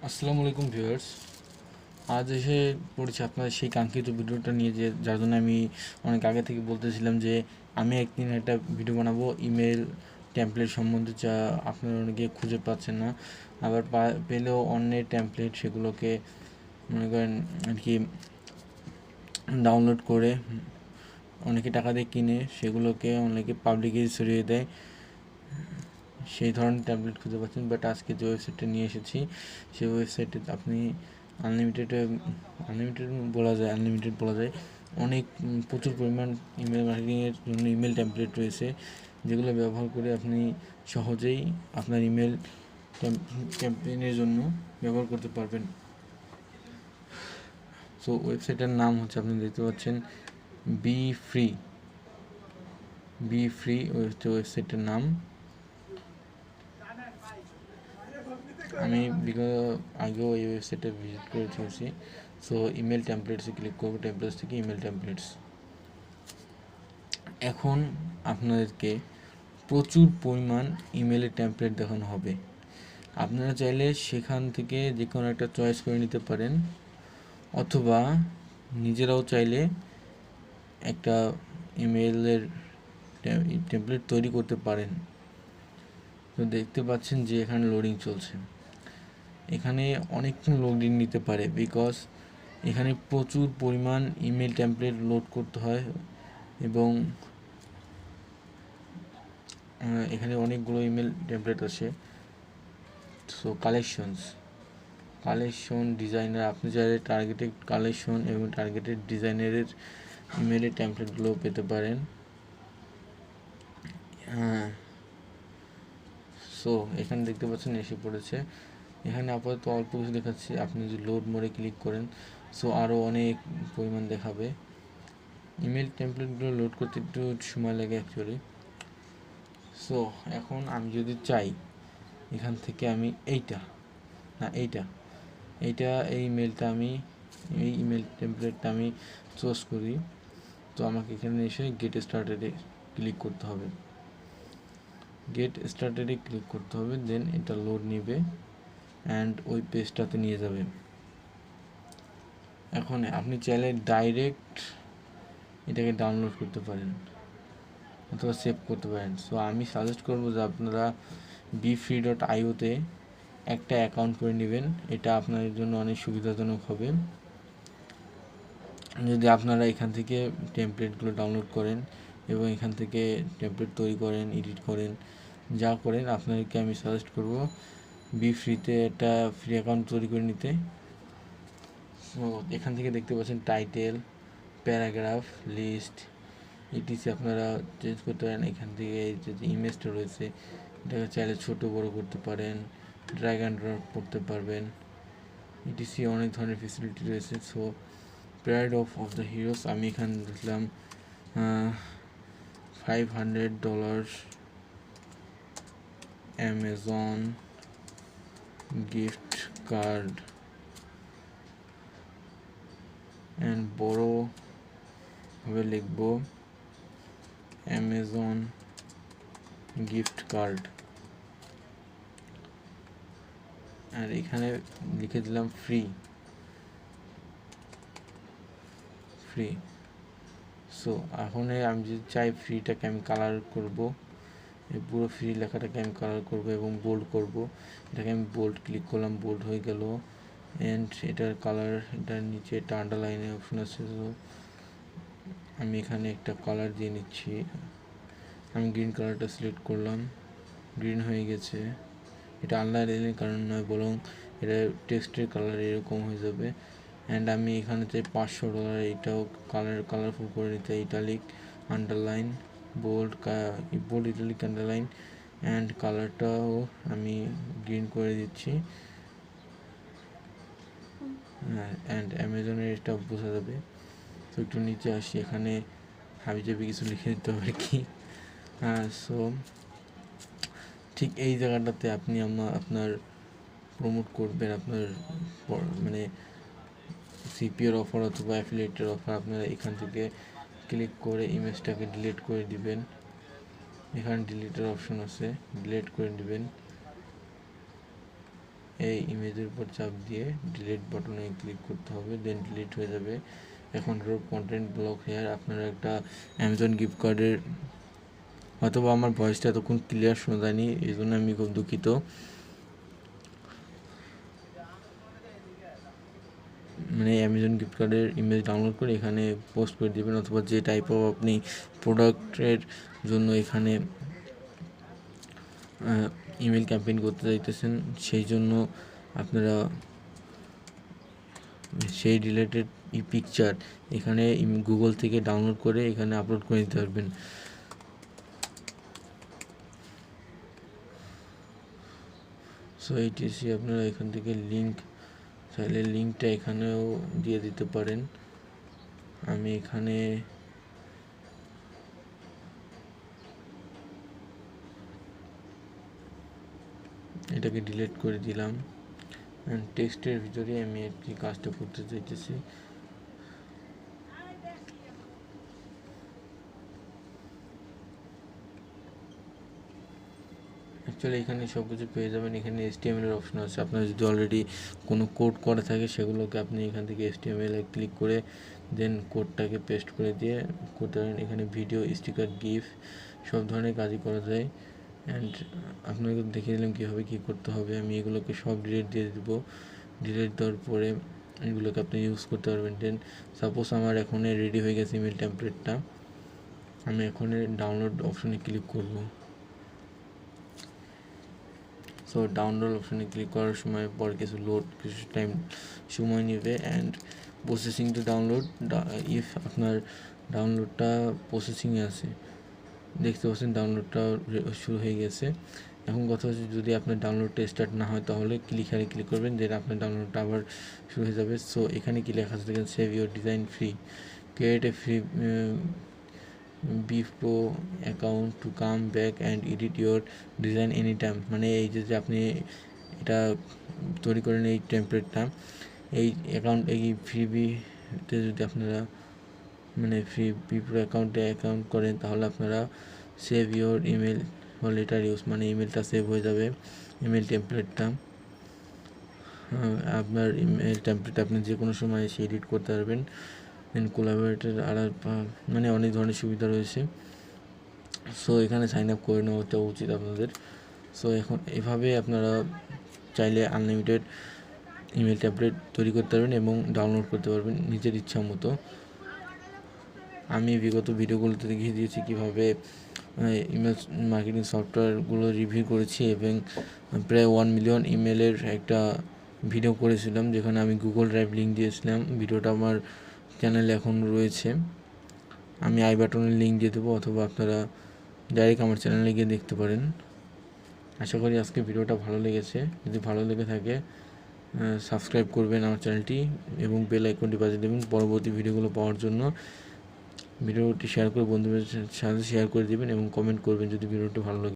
আসসালামু আলাইকুম ভিউয়ার্স। আজ এসে পড়েছি আপনার সেই কাঙ্ক্ষিত ভিডিওটা নিয়ে, যার জন্য আমি অনেক আগে থেকে বলতেছিলাম যে আমি একদিন একটা ভিডিও বানাবো ইমেল টেমপ্লেট সম্বন্ধে, যা আপনারা অনেকে খুঁজে পাচ্ছেন না। আবার পেলেও অন্যের টেমপ্লেট সেগুলোকে মনে করেন আর কি ডাউনলোড করে অনেকে টাকা দিয়ে কিনে সেগুলোকে অনেকে পাবলিকে ছড়িয়ে দেয়। সেই ধরনের ট্যাবলেট খুঁজে পাচ্ছেন, বাট আজকে যে ওয়েবসাইটটা নিয়ে এসেছি সেই ওয়েবসাইটে আপনি আনলিমিটেড আনলিমিটেড বলা যায় অনেক প্রচুর পরিমাণ ইমেল মার্কেটিংয়ের জন্য ইমেল টেমপ্লেট রয়েছে, যেগুলো ব্যবহার করে আপনি সহজেই আপনার ইমেল ক্যাম্পেইনের জন্য ব্যবহার করতে পারবেন। সো ওয়েবসাইটের নাম হচ্ছে, আপনি দেখতে পাচ্ছেন, বি ফ্রি। ওয়েবসাইটের নাম। আমি আগেও এই ওয়েবসাইটে ভিজিট করে চলছি। সো ইমেল টেমপ্লেটসে ক্লিক করবো, টেমপ্লেটস থেকে ইমেল টেমপ্লেটস। এখন আপনাদেরকে প্রচুর পরিমাণ ইমেলের টেমপ্লেট দেখানো হবে। আপনারা চাইলে সেখান থেকে যে কোনো একটা চয়েস করে নিতে পারেন, অথবা নিজেরাও চাইলে একটা ইমেলের টেমপ্লেট তৈরি করতে পারেন। তো দেখতে পাচ্ছেন যে এখানে লোডিং চলছে। এখানে অনেকক্ষণ লোডিং নিতে পারে, বিকজ এখানে প্রচুর পরিমাণ ইমেল টেমপ্লেট লোড করতে হয় এবং এখানে অনেকগুলো ইমেল টেমপ্লেট আছে। সো কালেকশন ডিজাইনার, আপনি চাইলে টার্গেটেড কালেকশন এবং টার্গেটেড ডিজাইনারের ইমেলের টেমপ্লেটগুলো পেতে পারেন। সো এখানে দেখতে পাচ্ছেন এসে পড়েছে। এখানে আপাতত অল্প কিছু দেখাচ্ছি, আপনি যদি লোড মোডে ক্লিক করেন সো আরও অনেক পরিমাণ দেখাবে। ইমেল টেমপ্লেটগুলো লোড করতে একটু সময় লাগে অ্যাকচুয়ালি। সো এখন আমি যদি চাই এখান থেকে আমি এই ইমেল টেমপ্লেটটা আমি চুজ করি, তো আমাকে এখানে এসে গেট স্টার্টেডে ক্লিক করতে হবে। দেন এটা লোড নিবে অ্যান্ড ওই পেজটাতে নিয়ে যাবে। এখন আপনি চাইলে ডাইরেক্ট এটাকে ডাউনলোড করতে পারেন অথবা সেভ করতে পারেন। সো আমি সাজেস্ট করবো যে আপনারা bfree.io-তে একটা অ্যাকাউন্ট করে নেবেন, এটা আপনাদের জন্য অনেক সুবিধাজনক হবে। যদি আপনারা এখান থেকে টেমপ্লেটগুলো ডাউনলোড করেন এবং এখান থেকে টেমপ্লেট তৈরি করেন, এডিট করেন, যা করেন, আপনাদেরকে আমি সাজেস্ট করব bfree-তে একটা ফ্রি অ্যাকাউন্ট তৈরি করে নিতে। সো এখান থেকে দেখতে পাচ্ছেন টাইটেল, প্যারাগ্রাফ, লিস্ট, ইটিসি আপনারা চেঞ্জ করতে পারেন। এখান থেকে যে ইমেজটা রয়েছে এটাকে চাইলে ছোট বড় করতে পারেন, ড্র্যাগ অ্যান্ড ড্রপ করতে পারবেন, ইটিসি অনেক ধরনের ফেসিলিটি রয়েছে। So pride of the heroes, আমি এখানে দেখলাম $500 অ্যামাজন গিফট কার্ড, অ্যান্ড বড় ভাবে লিখব অ্যামাজন গিফট কার্ড, আর এখানে লিখে দিলাম ফ্রি। সো এখন আমি যদি চাই ফ্রিটাকে আমি কালার করব, এই পুরো ফ্রি লেখাটাকে আমি কালার করব এবং বোল্ড করব। এটাকে আমি বোল্ড ক্লিক করলাম, বোল্ড হয়ে গেল। অ্যান্ড এটার কালার, এটার নিচে একটা আন্ডারলাইনের অপশন আছে। তো আমি এখানে একটা কালার দিয়ে নিচ্ছি, আমি গ্রিন কালারটা সিলেক্ট করলাম, গ্রিন হয়ে গেছে। এটা আন্ডারলাইনের কারণ নয়, বরং এটা টেক্সটের কালার এরকম হয়ে যাবে। অ্যান্ড আমি এখানে চাই $500, এটাও কালারফুল করে নিতে, italic, underline, bold, italic, underline, and কালারটাও আমি গ্রিন করে দিচ্ছি। অ্যান্ড অ্যামাজনের এটা বোঝা যাবে। তো একটু নিচে আসি, এখানে হাবিজাবি কিছু লিখে দিতে হবে আর কি। সো ঠিক এই জায়গাটাতে আপনি আপনার প্রমোট করবেন আপনার মানে সিপিওর অফার অথবা অ্যাফিলিয়েটের অফার। আপনারা এখান থেকে ক্লিক করে ইমেজটাকে ডিলিট করে দিবেন। এখানে ডিলিটের অপশন আছে, ডিলিট করে দিবেন। এই ইমেজের উপর চাপ দিয়ে ডিলিট বাটনে ক্লিক করতে হবে, দেন ডিলিট হয়ে যাবে। এখন কন্টেন্ট ব্লক হেয়ার। আপনারা একটা অ্যামাজন গিফট কার্ডের, অথবা আমার ভয়েসটা এতক্ষণ ক্লিয়ার শোনা যায়নি, এই জন্য আমি খুব দুঃখিত। মানে অ্যামাজন গিফট কার্ডের ইমেজ ডাউনলোড করে এখানে পোস্ট করে দেবেন, অথবা যে টাইপ অফ আপনি প্রোডাক্টের জন্য এখানে ইমেল ক্যাম্পেইন করতে চাইতেছেন, সেই জন্য আপনারা সেই রিলেটেড পিকচার এখানে গুগল থেকে ডাউনলোড করে এখানে আপলোড করে দিতে পারবেন। সো এইটিসি আপনারা এখান থেকে লিঙ্ক চাইলে লিঙ্কটা এখানেও দিয়ে দিতে পারেন। আমি এখানে এটাকে ডিলিট করে দিলাম। টেক্সটের ভিতরে আমি একটি কাজটা করতে চাইতেছি। অ্যাকচুয়ালি এখানে সব কিছু পেয়ে যাবেন। এখানে HTML এর অপশন আছে। আপনার যদি অলরেডি কোনো কোড করা থাকে সেগুলোকে আপনি এখান থেকে HTML এ ক্লিক করে দেন কোডটাকে পেস্ট করে দিয়ে করতে পারেন। এখানে ভিডিও, স্টিকার, গিফ সব ধরনের কাজই করা যায়। অ্যান্ড আপনাকে দেখিয়ে দিলাম কীভাবে কী করতে হবে। আমি এগুলোকে সব ডিলিট দিয়ে দেবো। ডিলিট দেওয়ার পরে এগুলোকে আপনি ইউজ করতে পারবেন। দেন সাপোজ আমার এখন রেডি হয়ে গেছে ইমেল টেমপ্লেটটা, আমি এখন ডাউনলোড অপশনে ক্লিক করব। সো ডাউনলোড অপশনে ক্লিক করার সময় পর কিছু টাইম সময় নেবে। And processing to download, if আপনার ডাউনলোডটা প্রসেসিংয়ে আছে, দেখতে পাচ্ছেন ডাউনলোডটা শুরু হয়ে গেছে। এখন কথা হচ্ছে যদি আপনার ডাউনলোডটা স্টার্ট না হয় তাহলে ক্লিক করবেন, দেন আপনার ডাউনলোডটা আবার শুরু হয়ে যাবে। সো এখানে কি লেখা আছে দেখেন, save your design free, create a free বিফ pro account to come back and edit your design any time. মানে এই যে আপনি এটা তৈরি করেন এই টেমপ্লেটটা, এই অ্যাকাউন্ট এই ফ্রিবিতে যদি আপনারা মানে ফ্রি বিপ্রো অ্যাকাউন্ট করেন তাহলে আপনারা সেভ ইউর ইমেল বা লেটার ইউজ, মানে ইমেলটা সেভ হয়ে যাবে। ইমেল টেমপ্লেটটা আপনার ইমেল টেমপ্লেট আপনি যে কোনো সময় এসে এডিট করতে পারবেন। দেন কোলাবোরেটর আর মানে অনেক ধরনের সুবিধা রয়েছে। সো এখানে সাইন আপ করে নেওয়াটা উচিত আপনাদের। সো এখন এভাবে আপনারা চাইলে আনলিমিটেড ইমেল ট্যাবলেট তৈরি করতে পারবেন এবং ডাউনলোড করতে পারবেন নিজের ইচ্ছা মতো। আমি বিগত ভিডিওগুলোতে দেখিয়ে দিয়েছি কীভাবে ইমেল মার্কেটিং সফটওয়্যারগুলো রিভিউ করেছি, এবং প্রায় 1 মিলিয়ন ইমেলের একটা ভিডিও করেছিলাম যেখানে আমি গুগল ড্রাইভ লিঙ্ক দিয়েছিলাম। ভিডিওটা আমার চ্যানেলে এখন রয়েছে, আমি আই বাটনের লিঙ্ক দিয়ে দেবো, অথবা আপনারা ডাইরেক্ট আমার চ্যানেলে গিয়ে দেখতে পারেন। আশা করি আজকে ভিডিওটা ভালো লেগেছে। যদি ভালো লেগে থাকে সাবস্ক্রাইব করবেন আমার চ্যানেলটি এবং বেল আইকনটি বাজিয়ে দেবেন পরবর্তী ভিডিওগুলো পাওয়ার জন্য। ভিডিওটি শেয়ার করে বন্ধুদের সাথে শেয়ার করে দেবেন এবং কমেন্ট করবেন যদি ভিডিওটি ভালো লাগে।